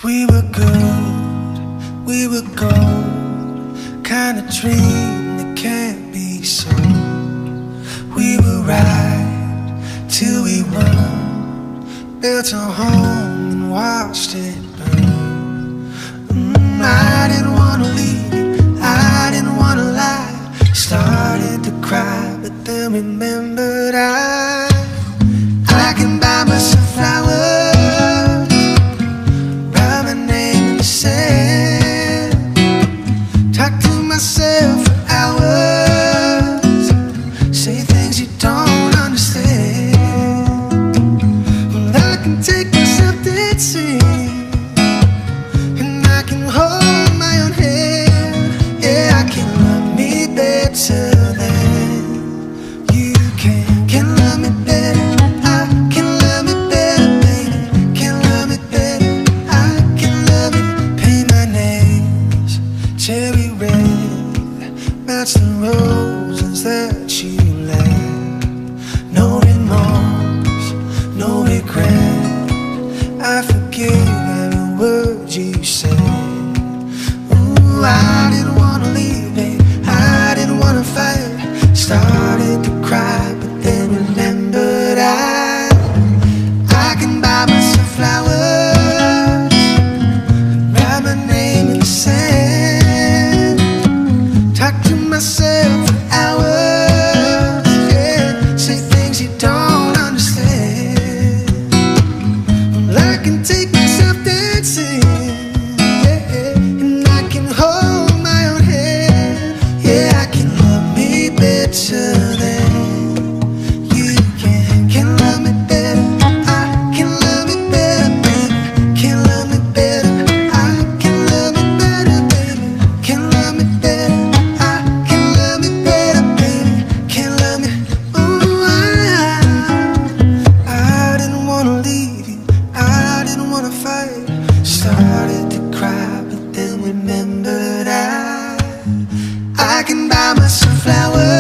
We were good, we were gold, kind of dream that can't be sold. We were right till we won, built a home and watched it burn. I didn't wanna leave, I didn't wanna lie. Started to cry, but then remembered I can buy myself flowers, write my name in the sand, talk to myself for hours, say things you don't understand. Well, I can take myself dancing, and I can hold my own hand. Yeah, I can love me better than you can love me better. Cherry red, match the roses that you left. No remorse, no regret. I forgive every word you said. Ooh, I didn't wanna leave, babe, I didn't wanna fight. Started to cry, but then remembered I can buy myself flowers, write my name in the sand, talk to myself for hours, yeah, say things you don't understand. Well, I can take myself dancing, yeah, and I can hold my own hand. Yeah, I can love me better than you can love me better. I can love me better, baby, can love me better. I can love me better, baby, can love me better. I can love me better, baby, can love me. Ooh, I didn't wanna leave you, I didn't wanna fight. Started to cry, but then remembered I can buy myself flowers,